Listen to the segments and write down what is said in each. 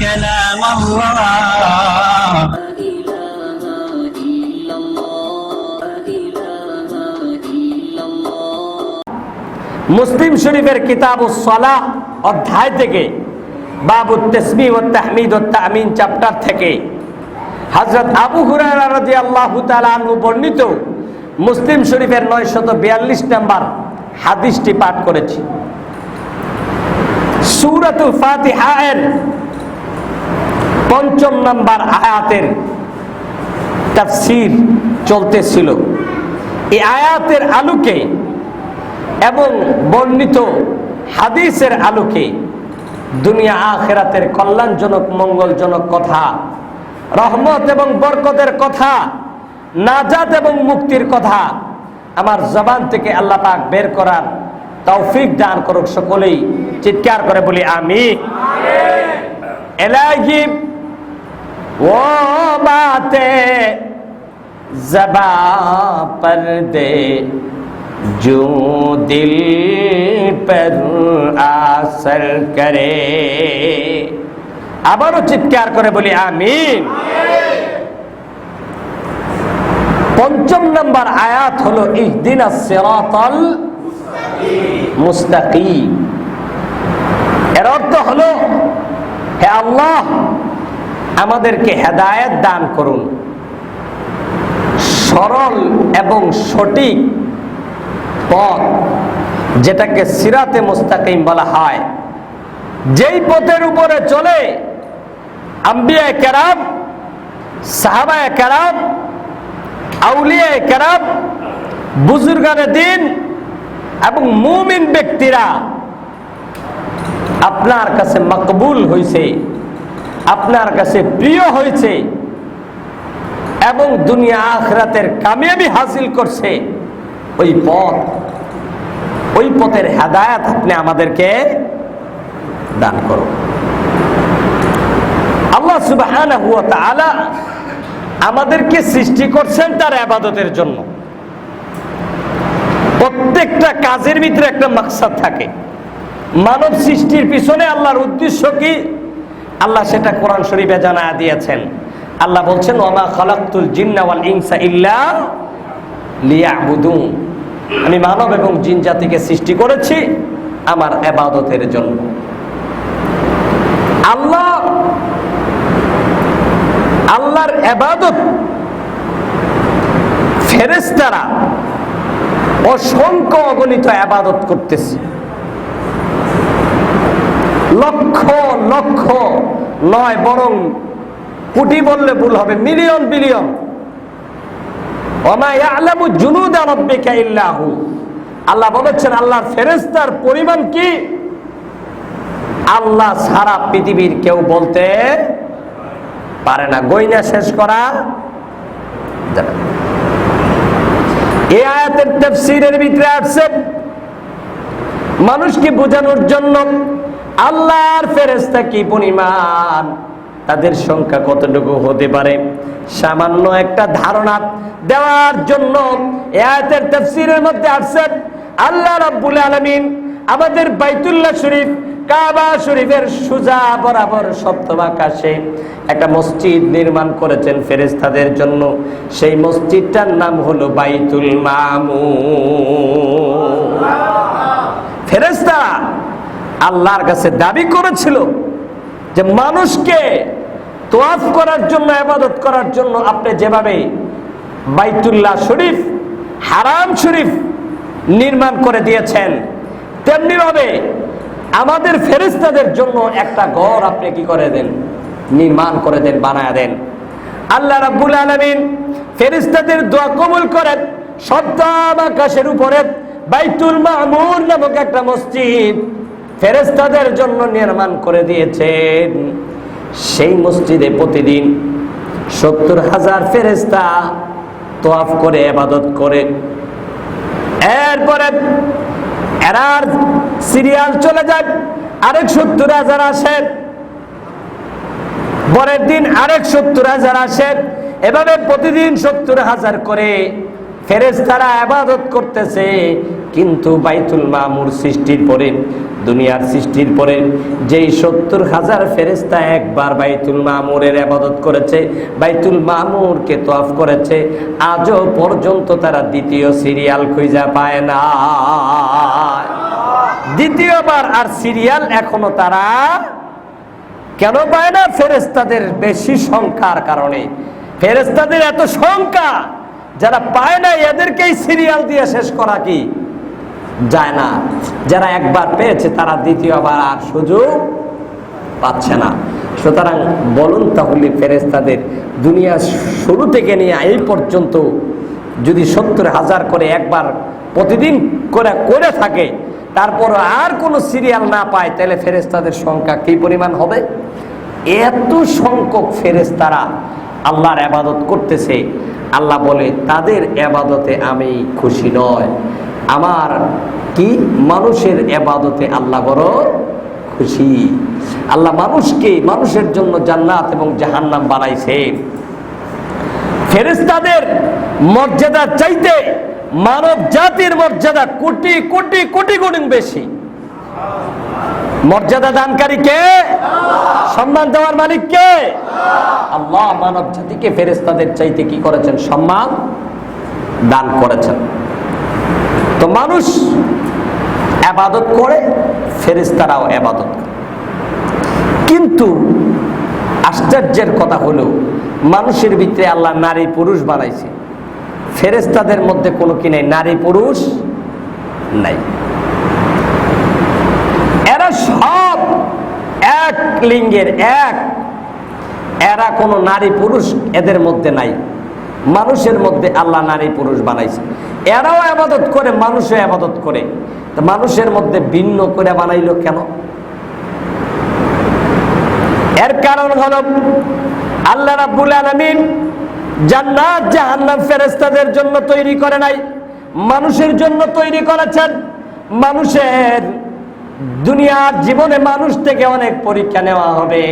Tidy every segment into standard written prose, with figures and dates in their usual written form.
كلام الله মুসলিম শরীফের কিতাবুস সালাহ অধ্যায় থেকে বাবুত তাসবিহ ওয়াত তাহমিদ ওয়াত তামিন চ্যাপ্টার থেকে হযরত আবু হুরায়রা রাদিয়াল্লাহু তাআলা আনহু বর্ণিত মুসলিম শরীফের 942 নম্বর হাদিসটি পাঠ করেছি। সূরাতুল ফাতিহা এর ৫ম নম্বর আয়াতের তাফসীর চলতেছিল। এই আয়াতের আলোকে এবং বর্ণিত হাদিসের আলোকে দুনিয়া আখিরাতের কল্যাণজনক মঙ্গলজনক কথা, রহমত এবং বরকতের কথা, নাজাত এবং মুক্তির কথা আমার জবান থেকে আল্লাহ পাক বের করার তৌফিক দান করুক। সকলেই চিৎকার করে বলি আমিন। এলাহি ও বাতেं ज़बां पर दे जो दिल पर আসর করে। আবারও চিৎকার করে বলি আমিন। ৫ম নম্বর আয়াত হলো ইহদিনাস সিরাতাল মুস্তাকিম। এর অর্থ হলো, হে আল্লাহ আমাদেরকে হেদায়েত দান করুন, সরল এবং সঠিক পথ যেটাকে সিরাতে মুস্তাকিম বলা হয়, যেই পথের উপরে চলে আম্বিয়ায়ে কেরাম, সাহাবায়ে কেরাম, আউলিয়ায়ে কেরাম, বুজুর্গানে দ্বীন এবং মুমিন ব্যক্তিরা আপনার কাছে মকবুল হয়েছে, আপনার কাছে প্রিয় হয়েছে এবং দুনিয়া আখিরাতের কামিয়াবি হাসিল করছে। ওই পথের হেদায়েত আপনি আমাদেরকে দান করুন। আল্লাহ সুবহানাহু ওয়া তাআলা আমাদেরকে সৃষ্টি করছেন তার ইবাদতের জন্য। প্রত্যেকটা কাজের ভিতরে একটা মাকসাদ থাকে। মানব সৃষ্টির পিছনে আল্লাহর উদ্দেশ্য কি, আল্লাহ সেটা কোরআন শরীফে জানায়া দিয়েছেন। আল্লাহ বলছেন, ওয়া মা খালাকতুল জিন্না ওয়াল ইনসা ইল্লা লিয়াবুদুন, আমি মানব এবং জিন জাতিকে সৃষ্টি করেছি আমার ইবাদতের জন্য। আল্লাহর ইবাদত ফেরেশতারা অসংখ্য অগণিত ইবাদত করতেছে, লক্ষ লক্ষ নয়, বরং কোটি বললে ভুল হবে, মিলিয়ন বিলিয়ন। ওমা ইয়ালামু জুনুদা রাব্বিকা ইল্লা হু, আল্লাহ বলেছেন আল্লাহর ফেরেশতার পরিমাণ কি আল্লাহ সারা পৃথিবীর কেউ বলতে পারে না, গয়না শেষ করা যাবে। এই আয়াতের তাফসীরের ভিতরে আসছে মানুষকে বোঝানোর জন্য আল্লাহর ফেরেশতা কি পরিমাণ, তাদের সংখ্যা কতটুকু হতে পারে, সামান্য একটা ধারণা দেওয়ার জন্য এই আয়াতের তাফসীরের মধ্যে আসছে আল্লাহ রাব্বুল আলামিন আমাদের বাইতুল্লাহ শরীফ কাবা শরীফের সোজা বরাবর সপ্তম আকাশে একটা মসজিদ নির্মাণ করেছেন ফেরেশতাদের জন্য। সেই মসজিদটার নাম হলো বাইতুল মামুর। ফেরেশতা আল্লাহর কাছে দাবি করেছিল যে মানুষকে তোয়াফ করার জন্য, ইবাদত করার জন্য আপনি যেভাবে বাইতুল্লাহ শরীফ, হারাম শরীফ নির্মাণ করে দিয়েছেন, তেমনি ভাবে আমাদের ফেরেশতাদের জন্য একটা ঘর আপনি কি করে দেন, নির্মাণ করে দেন, বানায়া দেন। আল্লাহ রাব্বুল আলামিন ফেরেশতাদের দোয়া কবুল করেন। সপ্তম আকাশের উপরে বাইতুল মামুর নামক একটা মসজিদ ফেরেশতাদের জন্য নির্মাণ করে দিয়েছেন। সেই মসজিদে প্রতিদিন ৭০,০০০ ফেরেশতা তোয়াফ করে ইবাদত করে। এরপরে এরার সিরিয়াল চলে যায়, আরেক ৭০,০০০ আসে, পরের দিন আরেক ৭০,০০০ আসে, এভাবে প্রতিদিন ৭০,০০০ করে ফেরেশতারা ইবাদত করতেছে। কিন্তু বাইতুল মামুর সৃষ্টির পরে দুনিয়ার সৃষ্টির পরে যেই 70,000 ফেরেশতা একবার বাইতুল মামুরের ইবাদত করেছে, বাইতুল মামুরকে তওয়াফ করেছে, আজও পর্যন্ত তারা দ্বিতীয় সিরিয়াল খুঁজে পায় না। দ্বিতীয়বার আর সিরিয়াল এখনো তারা কেন পায় না? ফেরেশতাদের বেশি সংখ্যার কারণে। ফেরেশতাদের এত সংখ্যা, যারা পায় না এদেরকেই সিরিয়াল দিয়ে শেষ করা কি যায় না। যারা একবার পেয়েছে তারা দ্বিতীয়বার আর সুযোগ পাচ্ছে না। সুতরাং বলুন তাহলে ফেরেশতাদের দুনিয়া শুরু থেকে নিয়ে এই পর্যন্ত যদি 70,000 করে একবার প্রতিদিন করে থাকে, তারপর আর কোনো সিরিয়াল না পায়, তাহলে ফেরেশতাদের সংখ্যা কি পরিমাণ হবে? এত সংখ্যক ফেরেশতারা আল্লাহর ইবাদত করতেছে। আল্লাহ বলে তাদের ইবাদতে আমি খুশি নয়, আমার কি মানুষের ইবাদতে আল্লাহ বড় খুশি। আল্লাহ মানুষের জন্য জান্নাত এবং জাহান্নাম বানাইছে। ফেরেশতাদের মর্যাদা চাইতে মানব জাতির মর্যাদা কোটি কোটি কোটি গুণ বেশি। মর্যাদা দানকারী কে? সম্মান দেওয়ার মালিক কে? আল্লাহ মানব জাতিকে ফেরেশতাদের চাইতে কি করেছেন? সম্মান দান করেছেন। তো মানুষ ইবাদত করে, ফেরেশতারাও ইবাদত করে। কিন্তু আশ্চর্যের কথা হলো, মানুষের ভিতরে আল্লাহ নারী পুরুষ বানাইছে, ফেরেশতাদের মধ্যে কোনো কি নাই? নারী পুরুষ নাই। এরা সব এক লিঙ্গের, এরা কোনো নারী পুরুষ এদের মধ্যে নাই। মানুষের মধ্যে আল্লাহ নারী পুরুষ বানাইছে। এরাও ইবাদত করে, মানুষও ইবাদত করে। তো মানুষের মধ্যে ভিন্ন করে বানাইলো কেন? এর কারণ হলো আল্লাহ রাব্বুল আলামিন জান্নাত জাহান্নাম ফেরেশতাদের জন্য তৈরি করে নাই, মানুষের জন্য তৈরি করেছেন। মানুষের দুনিয়ার জীবনে মানুষ থেকে অনেক পরীক্ষা নেওয়া হবে।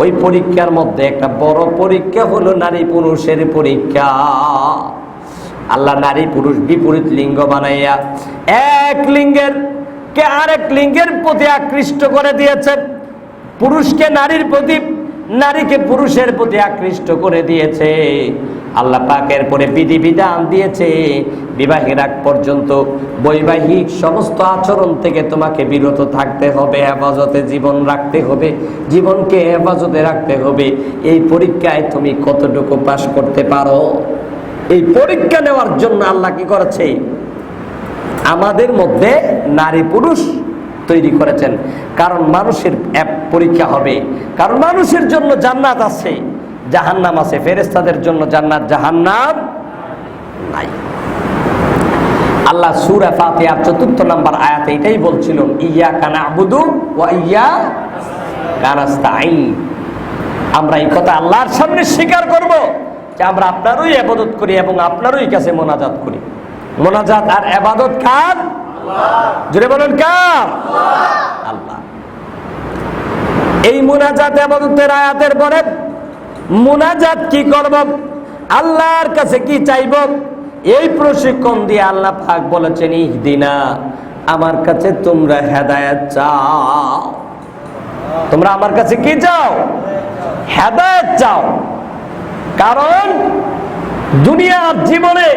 ওই পরীক্ষার মধ্যে একটা বড় পরীক্ষা হলো নারী পুরুষের পরীক্ষা। আল্লাহ নারী পুরুষ বিপরীত লিঙ্গ বানাইয়া এক লিঙ্গের কে আরেক লিঙ্গের প্রতি আকৃষ্ট করে দিয়েছে। পুরুষকে নারীর প্রতি, নারীকে পুরুষের প্রতি আকৃষ্ট করে দিয়েছে। আল্লাহ পাকের পরে বিধি বিধান দিয়েছে, বিবাহের আগ পর্যন্ত বৈবাহিক সমস্ত আচরণ থেকে তোমাকে বিরত থাকতে হবে, হেফাজতে জীবন রাখতে হবে, জীবনকে হেফাজতে রাখতে হবে। এই পরীক্ষায় তুমি কতটুকু পাশ করতে পারো, এই পরীক্ষা নেওয়ার জন্য আল্লাহ কি করেছে? আমাদের মধ্যে নারী পুরুষ তৈরি করেছেন। কারণ মানুষের পরীক্ষা হবে, কারণ মানুষের জন্য জান্নাত আছে, জাহান্নাম আছে, ফেরেশতাদের জন্য জান্নাত জাহান্নাম নাই। আল্লাহ সূরা ফাতিহার ৪র্থ নম্বর আয়াতে এটাই বলছিলেন, ইয়্যাকা না'বুদু ওয়া ইয়্যাকা নাস্তাঈন। আমরা এই কথা আল্লাহর সামনে স্বীকার করব যে আমরা আপনারই ইবাদত করি এবং আপনারই কাছে মোনাজাত করি। মোনাজাত আর ইবাদত কার? আল্লাহ। জোরে বলুন কার? আল্লাহ। এই মোনাজাত ইবাদতের আয়াতের পরে মোনাজাত কি করব, আল্লাহর কাছে কি চাইব, এই প্রশিক্ষণ দিয়ে আল্লাহ পাক বলেছেন, ইহদিনা, আমার কাছে তোমরা হেদায়েত চাও। তোমরা আমার কাছে কি চাও? হেদায়েত চাও। কারণ দুনিয়ার জীবনে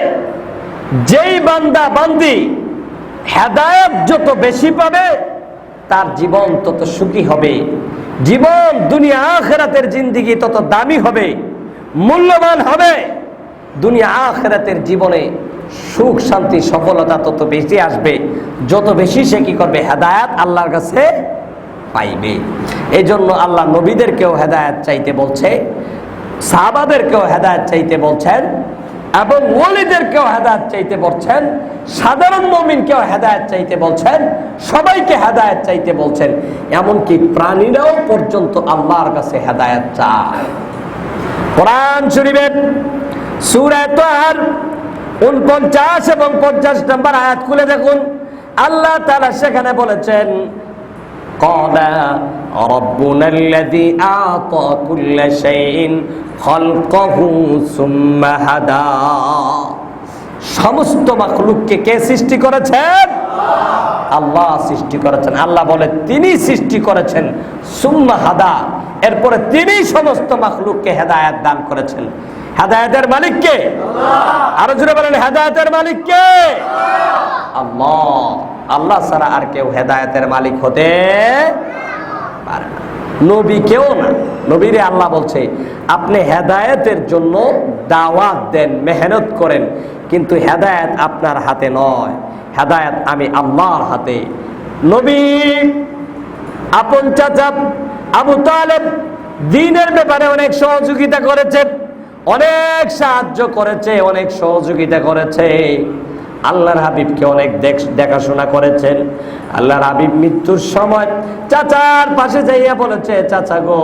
যেই বান্দা বান্দি হেদায়েত যত বেশি পাবে, তার জীবন তত সুখী হবে, জীবন দুনিয়া আখিরাতের জিন্দেগি তত দামি হবে, মূল্যবান হবে। দুনিয়া আখিরাতের জীবনে সুখ শান্তি সফলতা তত বেশি আসবে, যত বেশি সে কি করবে? হেদায়েত আল্লাহর কাছে পাইবে। এই জন্য আল্লাহ নবীদেরকেও হেদায়েত চাইতে বলছে, সাহাবাদেরকেও হেদায়েত চাইতে বলছেন, এবং ওলিদেরকেও হেদায়েত চাইতে বলছেন, সাধারণ মুমিনকেও হেদায়েত চাইতে বলছেন, সবাইকে হেদায়েত চাইতে বলছেন। এমনকি প্রাণীরাও পর্যন্ত আল্লাহর কাছে হেদায়েত চায়। কোরআন শরীফের সূরা তার ৪৯ এবং ৫০ নম্বর আয়াত খুলে দেখুন, আল্লাহ তাআলা সেখানে বলেছেন, ক্বালা রাব্বুনাল্লাযী আ'তা কুল্লা শাইইন খালকাহু সুম্মা হাদা। সমস্ত মাখলুককে কে সৃষ্টি করেছেন? আল্লাহ সৃষ্টি করেছেন। আল্লাহ বলে তিনি সৃষ্টি করেছেন, সুম্মা হাদা, এরপরে তিনি সমস্ত মাখলুককে হেদায়েত দান করেছেন। হেদায়েতের মালিক কে? আরো জোরে বলেন, হেদায়েতের মালিক কে? আল্লাহ। আল্লাহ ছাড়া আর কেউ হেদায়েতের মালিক হতে পারে না, নবী কেউ না। নবীরে আল্লাহ বলছে আপনি হেদায়েতের জন্য দাওয়াত দেন, মেহনত করেন, কিন্তু হেদায়েত আপনার হাতে নয়, হেদায়েত আমি আল্লাহর হাতে। নবী আপন চাচা আবু তালেব দ্বীনের ব্যাপারে অনেক সহযোগিতা করেছে, অনেক সাহায্য করেছে, অনেক সহযোগিতা করেছে। আল্লাহর হাবিবকে অনেক দেখাশোনা করেছেন। আল্লাহর হাবিব মৃত্যুর সময় চাচার পাশে যাইয়া বলেছে, চাচা গো,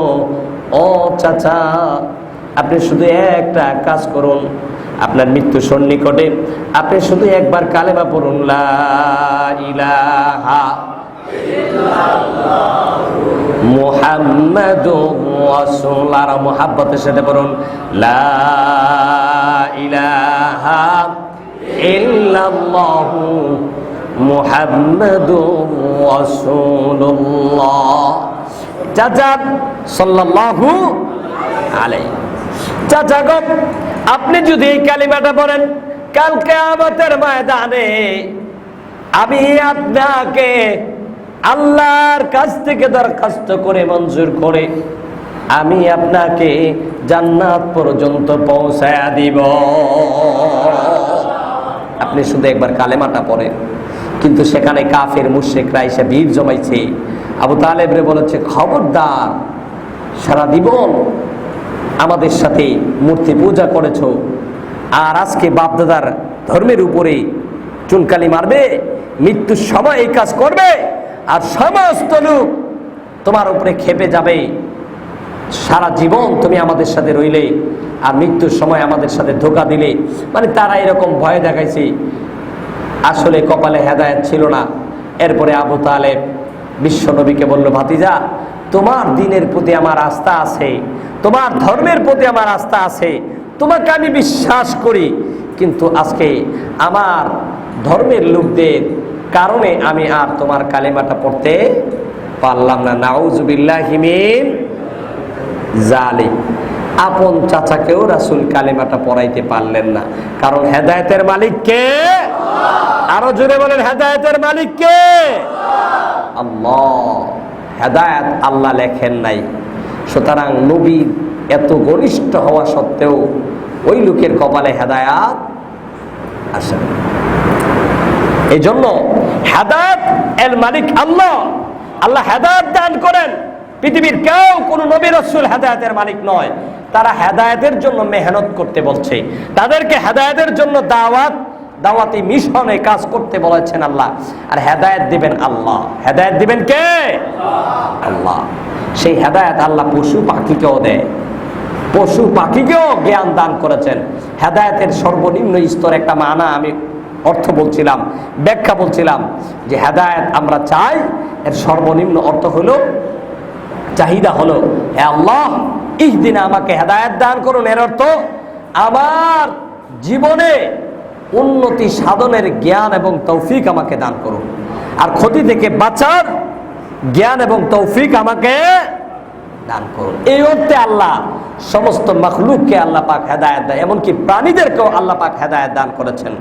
ও চাচা, আপনি শুধু একটা কাজ করুন, আপনার মৃত্যু সন্নিকটে আপনি শুধু একবার কালেমা পড়ুন, লা ইলাহা মুহাম্মাদুর রাসূলুল্লাহ। আর মুহাব্বতের সাথে পড়ুন, লা ইলাহা ইল্লাল্লাহু মুহাম্মাদুর রাসূলুল্লাহ। চাচা সাল্লাল্লাহু আলাইহি, চাচা গো, আপনি যদি এই কালিমাটা পড়েন, কাল কিয়ামতের ময়দানে আমি আপনাকে আল্লাহর কাছ থেকে দরখাস্ত করে মঞ্জুর করে আমি আপনাকে জান্নাত পর্যন্ত পৌঁছায়া দিব। আপনি শুধু একবার কালেমাটা পড়েন। কিন্তু সেখানে কাফের মুশরিকরা এসে ভিড় জমাইছে। আবু তালেব রে বলেছে, খবরদার, সারা জীবন আমাদের সাথে মূর্তি পূজা করেছো, আর আজকে বাপদাদার ধর্মের উপরে চুনকালি মারবে, মৃত্যুর সময় এই কাজ করবে, আর সমস্ত লোক তোমার উপরে খেপে যাবে। সারা জীবন তুমি আমাদের সাথে রইলে, আর মৃত্যুর সময় আমাদের সাথে ধোঁকা দিলে। মানে তারা এরকম ভয় দেখাইছে, আসলে কপালে হেদায়েত ছিল না। এরপরে আবু তালেব বিশ্ব নবীকে বলল, ভাতিজা, তোমার দ্বীনের প্রতি আমার আস্থা আছে, তোমার ধর্মের প্রতি আমার আস্থা আছে, তোমাকে আমি বিশ্বাস করি, কিন্তু আজকে আমার ধর্মের লোকদের কারণে আমি আর তোমার কালেমাটা পড়তে পারলাম না। নাউজুবিল্লাহি মিন যালিক। আপন চাচাকেও রাসূল কালেমাটা পড়াইতে পারলেন না, কারণ হেদায়েতের মালিক কে? আরো জোরে বলেন, হেদায়েতের মালিক কে? আল্লাহ। হেদায়েত আল্লাহ লেখেন নাই। সুতরাং নবী এত ঘনিষ্ঠ হওয়া সত্ত্বেও ওই লোকের কপালে হেদায়েত আসে। এই জন্য হেদায়েত এর মালিক আল্লাহ। আল্লাহ হেদায়েত দান করেন। পৃথিবীর কেউ কোন নবী রাসূল হেদায়েতের মালিক নয়। তারা হেদায়েতের জন্য মেহনত করতে বলছে, তাদেরকে হেদায়েতের জন্য দাওয়াতি মিশনে কাজ করতে বলেছেন আল্লাহ। আর হেদায়েত দিবেন আল্লাহ। হেদায়েত দিবেন কে? আল্লাহ। সেই হেদায়েত আল্লাহ পশু পাখিকেও দেয়, পশু পাখিকেও জ্ঞান দান করেছেন। হেদায়েতের সর্বনিম্ন স্তর একটা মানা আমি অর্থ বলছিলাম, ব্যাখ্যা বলছিলাম, যে হেদায়েত আমরা চাই, এর সর্বনিম্ন অর্থ হলো, চাহিদা হলো, হে আল্লাহ, ইহদিনা, আমাকে হেদায়েত দান করুন। এর অর্থ আমার জীবনে উন্নতি সাধনের জ্ঞান এবং তৌফিক আমাকে দান করুন, আর ক্ষতি থেকে বাঁচার জ্ঞান এবং তৌফিক আমাকে দান করুন। এই অর্থে আল্লাহ সমস্ত মাখলুককে আল্লাহ পাক হেদায়েত দেয়, এমনকি প্রাণীদেরকেও আল্লাহ পাক হেদায়েত দান করেছেন।